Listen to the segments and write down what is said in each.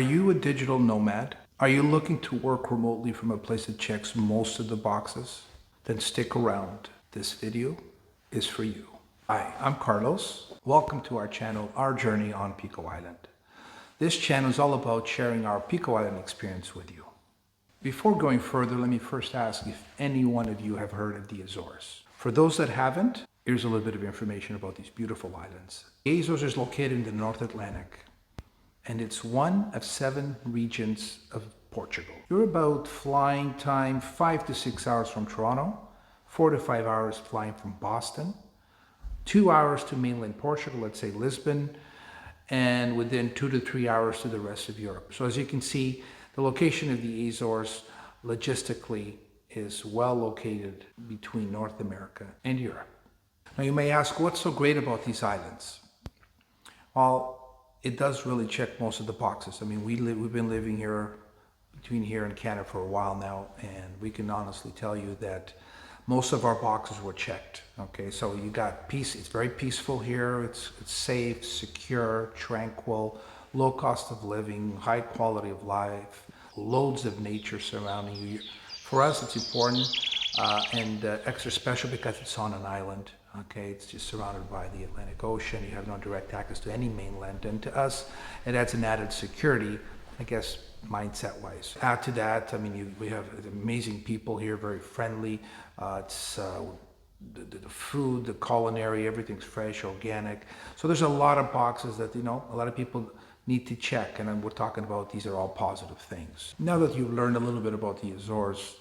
Are you a digital nomad? Are you looking to work remotely from a place that checks most of the boxes? Then stick around. This video is for you. Hi, I'm Carlos. Welcome to our channel, Our Journey on Pico Island. This channel is all about sharing our Pico Island experience with you. Before going further, let me first ask if any one of you have heard of the Azores. For those that haven't, here's a little bit of information about these beautiful islands. The Azores is located in the North Atlantic, and it's one of 7 regions of Portugal. You're about flying time 5 to 6 hours from Toronto, 4 to 5 hours flying from Boston, 2 hours to mainland Portugal, let's say Lisbon, and within 2 to 3 hours to the rest of Europe. So as you can see, the location of the Azores logistically is well located between North America and Europe. Now you may ask, what's so great about these islands? Well, it does really check most of the boxes. I mean, we've been living here, between here and Canada for a while now, and we can honestly tell you that most of our boxes were checked. Okay, so you got peace. It's very peaceful here. It's safe, secure, tranquil, low cost of living, high quality of life, loads of nature surrounding you. For us, it's important and extra special because it's on an island. Okay, it's just surrounded by the Atlantic Ocean. You have no direct access to any mainland, and to us, it adds an added security, I guess, mindset-wise. Add to that, I mean, we have amazing people here, very friendly. The food, the culinary, everything's fresh, organic. So there's a lot of boxes that, a lot of people need to check, and we're talking about these are all positive things. Now that you've learned a little bit about the Azores,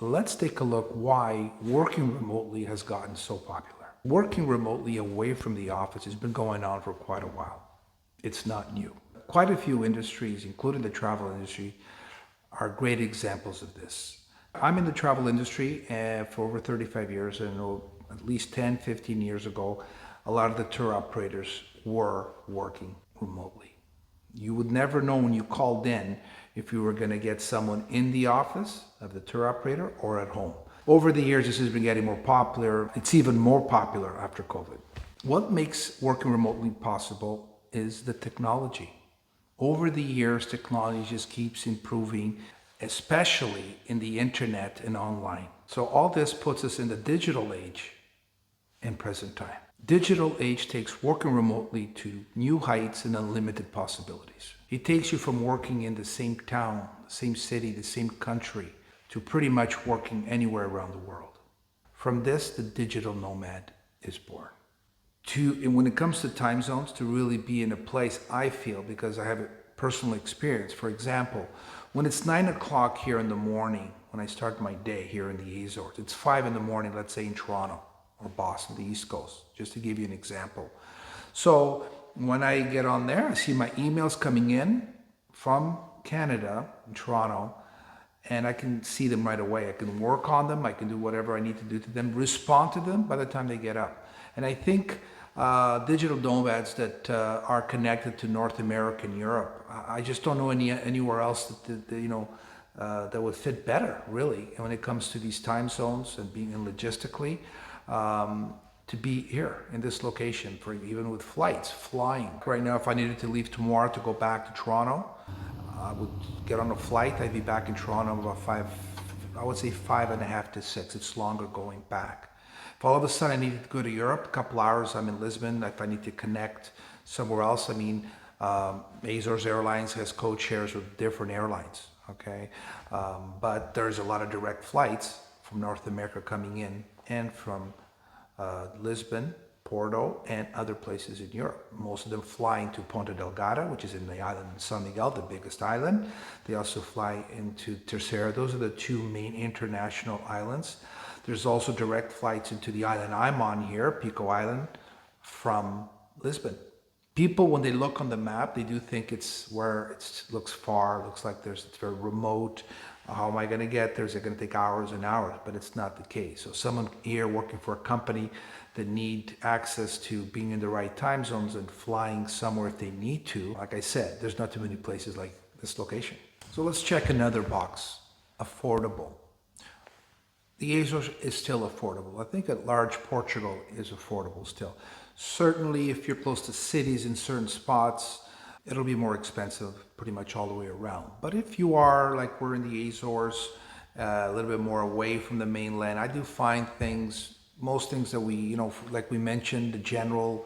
let's take a look why working remotely has gotten so popular. Working remotely away from the office has been going on for quite a while. It's not new. Quite a few industries, including the travel industry, are great examples of this. I'm in the travel industry for over 35 years, and I know at least 10, 15 years ago, a lot of the tour operators were working remotely. You would never know when you called in if you were going to get someone in the office of the tour operator or at home. Over the years, this has been getting more popular. It's even more popular after COVID. What makes working remotely possible is the technology. Over the years, technology just keeps improving, especially in the internet and online. So all this puts us in the digital age in present time. Digital age takes working remotely to new heights and unlimited possibilities. It takes you from working in the same town, the same city, the same country, to pretty much working anywhere around the world. From this, the digital nomad is born. And when it comes to time zones, to really be in a place, I feel, because I have a personal experience. For example, when it's 9 o'clock here in the morning, when I start my day here in the Azores, it's 5 in the morning, let's say in Toronto or Boston, the East Coast, just to give you an example. So when I get on there, I see my emails coming in from Canada, in Toronto, and I can see them right away. I can work on them, I can do whatever I need to do to them, respond to them by the time they get up. And I think digital nomads that are connected to North America and Europe, I just don't know anywhere else that would fit better, really. And when it comes to these time zones and being in logistically, to be here in this location, for even with flights, flying. Right now, if I needed to leave tomorrow to go back to Toronto, I would get on a flight. I'd be back in Toronto about 5.5 to 6. It's longer going back. If all of a sudden I needed to go to Europe, a couple hours, I'm in Lisbon. If I need to connect somewhere else, Azores Airlines has code shares with different airlines, okay? But there's a lot of direct flights from North America coming in and from Lisbon, Porto, and other places in Europe. Most of them flying to Ponta Delgada, which is in the island of San Miguel, the biggest island. They also fly into Terceira. Those are the 2 main international islands. There's also direct flights into the island I'm on here, Pico Island, from Lisbon. People, when they look on the map, they do think it's where it looks far, looks like it's very remote. How am I going to get there? Is it going to take hours and hours? But it's not the case. So someone here working for a company that need access to being in the right time zones and flying somewhere if they need to, like I said, there's not too many places like this location. So let's check another box, affordable. The Azores is still affordable. I think at large Portugal is affordable still. Certainly if you're close to cities in certain spots, it'll be more expensive pretty much all the way around. But if you are like we're in the Azores, a little bit more away from the mainland, I do find things, most things that we, like we mentioned, the general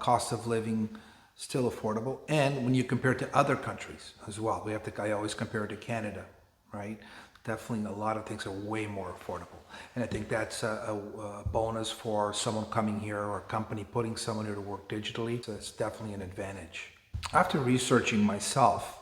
cost of living still affordable. And when you compare it to other countries as well, I always compare it to Canada, right? Definitely a lot of things are way more affordable. And I think that's a bonus for someone coming here or a company putting someone here to work digitally. So it's definitely an advantage. After researching myself,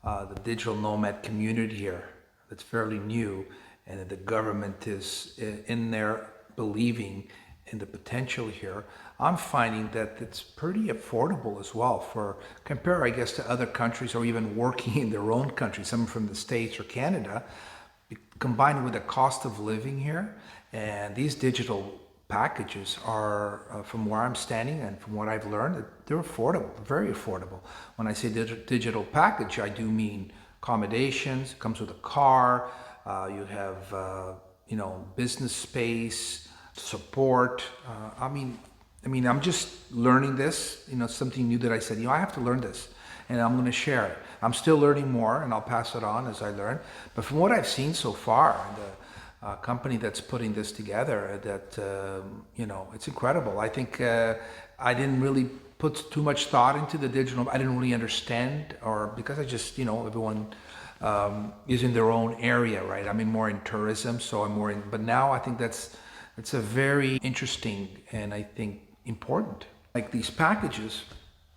the digital nomad community here, that's fairly new, and that the government is in there believing in the potential here, I'm finding that it's pretty affordable as well for compare, I guess, to other countries or even working in their own country, some from the States or Canada, combined with the cost of living here. And these digital packages are, from where I'm standing and from what I've learned, they're affordable, very affordable. When I say digital package, I do mean accommodations, it comes with a car, you have, business space, support. I'm just learning this, something new that I said, I have to learn this and I'm going to share it. I'm still learning more and I'll pass it on as I learn. But from what I've seen so far, the company that's putting this together, it's incredible. I think I didn't really put too much thought into the digital. I didn't really understand, or because I just, everyone is in their own area, right? I'm more in tourism, so I'm more in, but now I think it's a very interesting and I think important. Like these packages,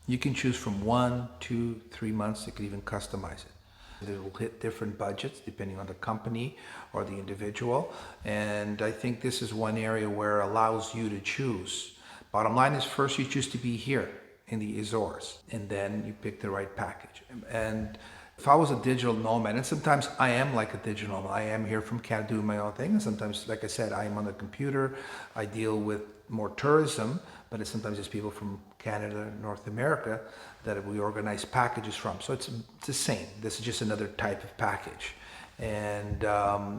you can choose from 1, 2, 3 months. You can even customize it. It will hit different budgets depending on the company or the individual. And I think this is one area where it allows you to choose. Bottom line is first you choose to be here in the Azores and then you pick the right package. And if I was a digital nomad, and sometimes I am like a digital nomad, I am here from Canada doing my own thing. And sometimes, like I said, I am on the computer. I deal with more tourism, but sometimes it's people from Canada, North America that we organize packages from. So it's the same. This is just another type of package. And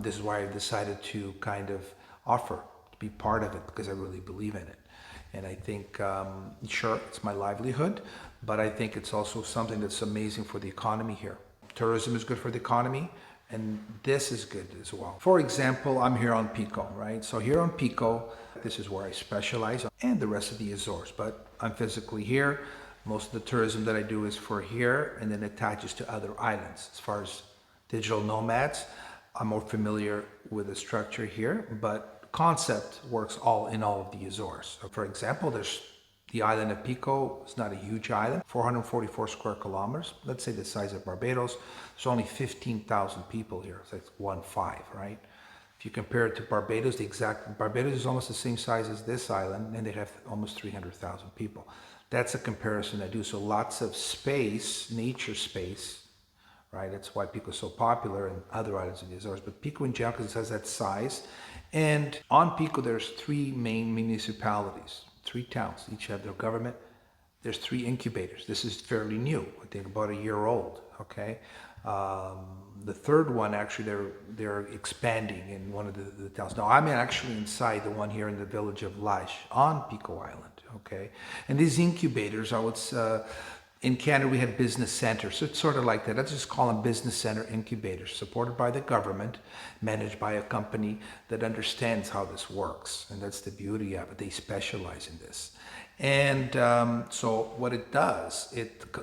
this is why I decided to kind of offer to be part of it because I really believe in it. And I think, sure, it's my livelihood, but I think it's also something that's amazing for the economy here. Tourism is good for the economy, and this is good as well. For example, I'm here on Pico, right? So here on Pico, this is where I specialize, and the rest of the Azores, but I'm physically here. Most of the tourism that I do is for here, and then attaches to other islands. As far as digital nomads, I'm more familiar with the structure here, but concept works all of the Azores. So for example, there's the island of Pico. It's not a huge island, 444 square kilometers. Let's say the size of Barbados. There's only 15,000 people here. So it's 1.5, right? If you compare it to Barbados, Barbados is almost the same size as this island, and they have almost 300,000 people. That's a comparison I do. So lots of space, nature space, right? That's why Pico is so popular and other islands in the Azores. But Pico in general, because it has that size. And on Pico, there's 3 main municipalities, 3 towns, each have their government. There's 3 incubators. This is fairly new, I think about a year old, okay? The third one, actually, they're expanding in one of the towns. Now, I'm actually inside the one here in the village of Laje on Pico Island, okay? And these incubators, in Canada, we had business centers. So it's sort of like that. Let's just call them business center incubators, supported by the government, managed by a company that understands how this works. And that's the beauty of it. They specialize in this. And so what it does,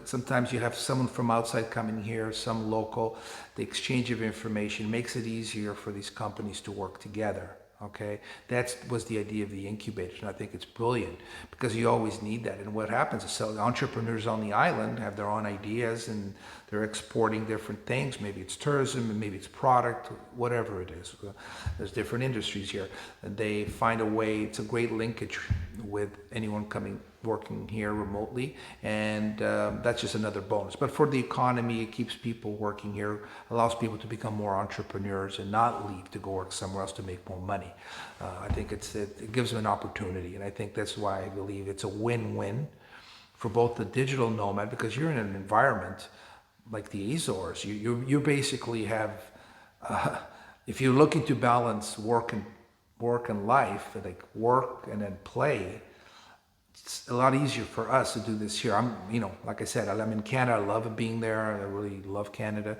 sometimes you have someone from outside coming here, some local. The exchange of information makes it easier for these companies to work together. Okay, that was the idea of the incubators, and I think it's brilliant because you always need that. And what happens is, so the entrepreneurs on the island have their own ideas and they're exporting different things. Maybe it's tourism, and maybe it's product, whatever it is. There's different industries here, and they find a way. It's a great linkage with anyone working here remotely, and that's just another bonus. But for the economy, it keeps people working here, allows people to become more entrepreneurs and not leave to go work somewhere else to make more money. I think it gives them an opportunity, and I think that's why I believe it's a win-win for both the digital nomad, because you're in an environment like the Azores. You basically have, if you're looking to balance work and life, like work and then play, it's a lot easier for us to do this here. Like I said, I'm in Canada. I love being there. I really love Canada.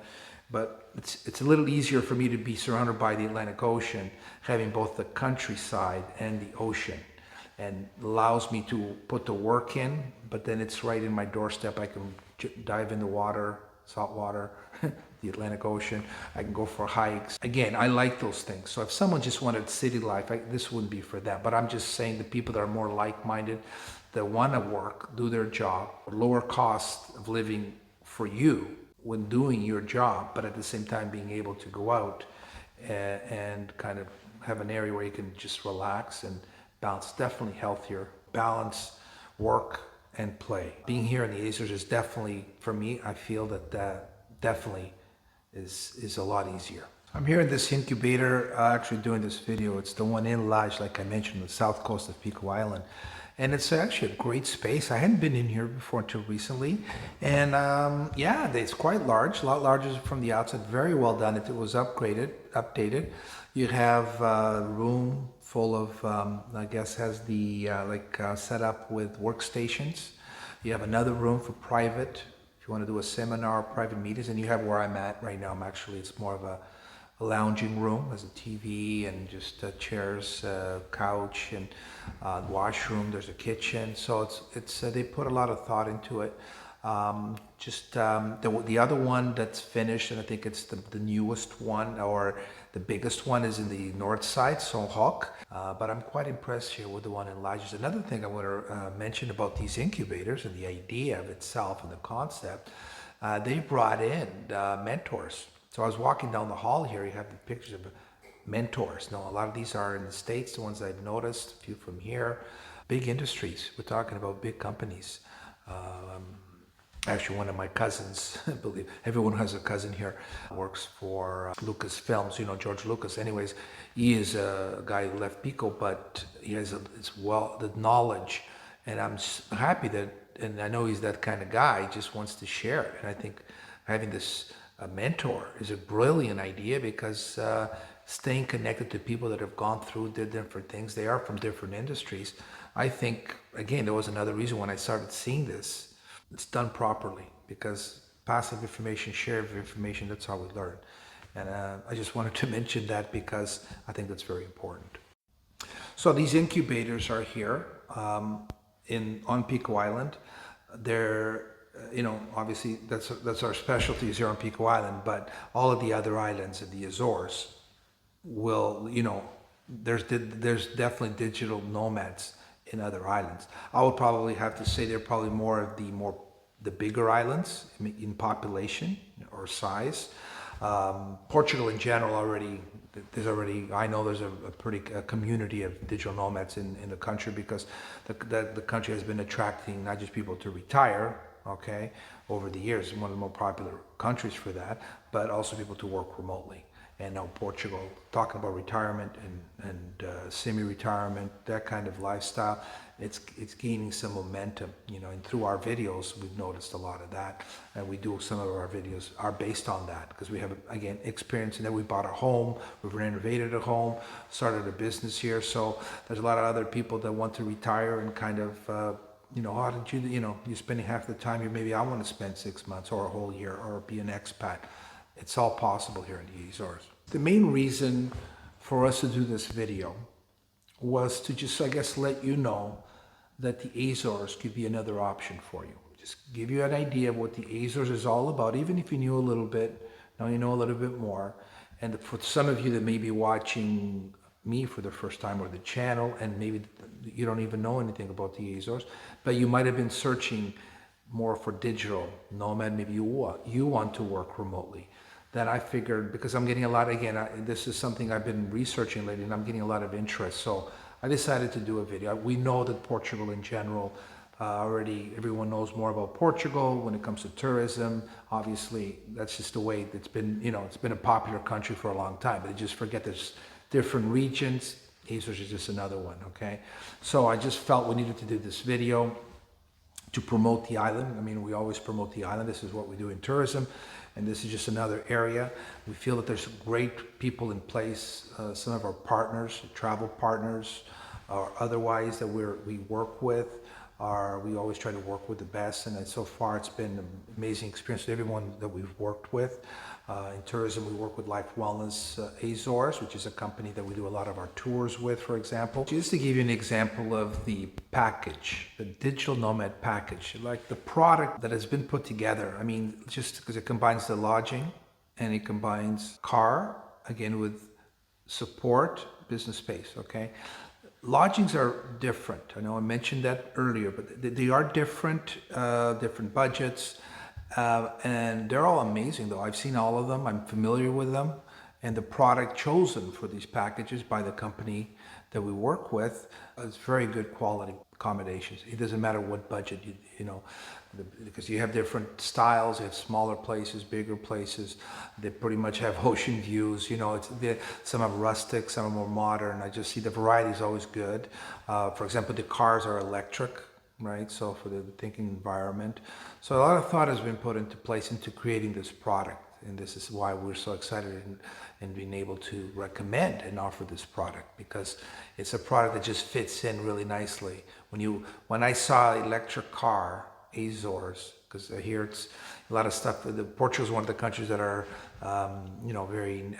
But it's a little easier for me to be surrounded by the Atlantic Ocean, having both the countryside and the ocean. And allows me to put the work in, but then it's right in my doorstep. I can dive in the water, salt water, the Atlantic Ocean. I can go for hikes. Again, I like those things. So if someone just wanted city life, this wouldn't be for them. But I'm just saying the people that are more like-minded, that want to work, do their job, lower cost of living for you when doing your job, but at the same time being able to go out and kind of have an area where you can just relax and balance. Definitely healthier. Balance work and play. Being here in the Azores is definitely, for me, I feel that definitely is a lot easier. I'm here in this incubator, actually doing this video. It's the one in Lage, like I mentioned, the south coast of Pico Island. And it's actually a great space. I hadn't been in here before until recently. And yeah, it's quite large, a lot larger from the outside, very well done. It was updated. You have a room full of, I guess has the, set up with workstations. You have another room for private, if you want to do a seminar, private meetings. And you have where I'm at right now. It's more of a lounging room. There's a TV and just chairs, couch, and washroom. There's a kitchen. So it's they put a lot of thought into it. The other one that's finished, and I think it's the newest one or the biggest one, is in the north side, xoxo. But I'm quite impressed here with the one in Lage. Another thing I want to mention about these incubators and the idea of itself and the concept, they brought in mentors. So I was walking down the hall here, you have the pictures of mentors. Now, a lot of these are in the States, the ones I've noticed, a few from here. Big industries, we're talking about big companies. Actually, one of my cousins, I believe everyone has a cousin here, works for Lucas Films, George Lucas. Anyways, he is a guy who left Pico, but he has the knowledge. And I'm happy that, and I know he's that kind of guy, he just wants to share it. And I think having this a mentor is a brilliant idea, because staying connected to people that have gone through, did different things, they are from different industries. I think, again, there was another reason when I started seeing this, it's done properly, because passive information, share of information, that's how we learn. And I just wanted to mention that because I think that's very important. So these incubators are here on Pico Island. They're obviously that's our specialty is here on Pico Island, but all of the other islands of the Azores will, there's definitely digital nomads in other islands. I would probably have to say they're probably more of the bigger islands in population or size. Portugal in general I know there's a community of digital nomads in the country, because the country has been attracting not just people to retire, over the years, one of the more popular countries for that, but also people to work remotely. And now Portugal, talking about retirement and semi-retirement, that kind of lifestyle, it's gaining some momentum, and through our videos, we've noticed a lot of that. And some of our videos are based on that, because we have, again, experience in that. We bought a home, we've renovated a home, started a business here. So there's a lot of other people that want to retire and kind of, how did you're spending half the time here, maybe I want to spend 6 months or a whole year or be an expat. It's all possible here in the Azores. The main reason for us to do this video was to just, I guess, let you know that the Azores could be another option for you. Just give you an idea of what the Azores is all about, even if you knew a little bit, now you know a little bit more. And for some of you that may be watching me for the first time, or the channel, and maybe you don't even know anything about the Azores, but you might have been searching more for digital nomad, maybe you want to work remotely, then I figured, because I'm getting a lot, again, this is something I've been researching lately, and I'm getting a lot of interest, so I decided to do a video. We know that Portugal in general, already everyone knows more about Portugal when it comes to tourism. Obviously, that's just the way it's been, it's been a popular country for a long time, but just forget there's different regions. Azores is just another one, okay? So I just felt we needed to do this video to promote the island. I mean, we always promote the island. This is what we do in tourism, and this is just another area. We feel that there's great people in place, some of our partners, travel partners, or otherwise that we work with, we always try to work with the best, and so far it's been an amazing experience with everyone that we've worked with. In tourism, we work with Life Wellness Azores, which is a company that we do a lot of our tours with, for example. Just to give you an example of the package, the digital nomad package, like the product that has been put together. I mean, just because it combines the lodging and it combines car, again, with support, business space, okay? Lodgings are different. I know I mentioned that earlier, but they are different, different budgets, and they're all amazing though. I've seen all of them, I'm familiar with them, and the product chosen for these packages by the company that we work with is very good quality accommodations. It doesn't matter what budget you know, because you have different styles. You have smaller places, bigger places. They pretty much have ocean views. You know, some are rustic, some are more modern. I just see the variety is always good. For example, the cars are electric, right? So for the thinking environment. So a lot of thought has been put into place into creating this product. And this is why we're so excited in being able to recommend and offer this product, because it's a product that just fits in really nicely. When I saw electric car, Azores, because here it's a lot of stuff. Portugal is one of the countries that are, you know, very,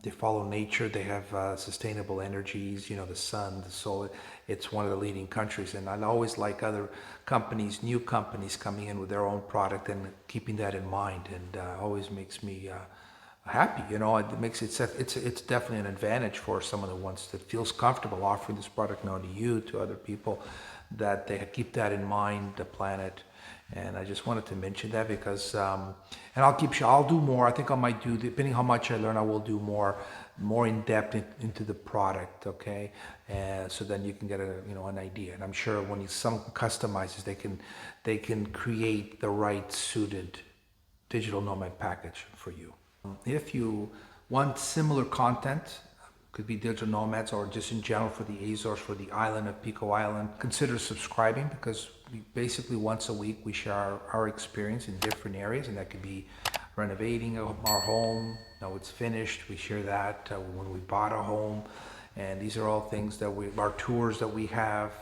they follow nature. They have sustainable energies, you know, the sun, the solar. It's one of the leading countries. And I always like other companies, new companies coming in with their own product and keeping that in mind. And always makes me happy. You know, it makes it's definitely an advantage for someone that feels comfortable offering this product now to you, to other people, that they keep that in mind, the planet. And I just wanted to mention that because, and I'll do more. I think I might do, depending how much I learn, I will do more in depth into the product, okay? And so then you can get an idea. And I'm sure when some customizes, they can create the right suited digital nomad package for you. If you want similar content, could be digital nomads or just in general for the Azores, for the island of Pico Island, consider subscribing, because we basically once a week we share our experience in different areas, and that could be renovating our home. Now it's finished, we share that, when we bought a home, and these are all things that our tours that we have.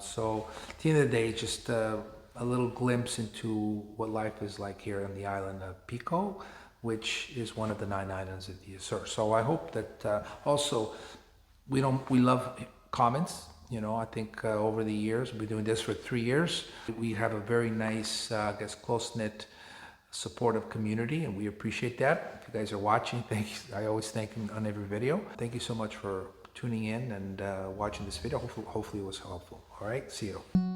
So at the end of the day, just a little glimpse into what life is like here on the island of Pico, which is one of the 9 islands of the Azores. So I hope that also we love comments. You know, I think over the years, we've been doing this for 3 years. We have a very nice, close-knit, supportive community, and we appreciate that. If you guys are watching, thank you. I always thank you on every video. Thank you so much for tuning in and watching this video. Hopefully it was helpful. All right, see you.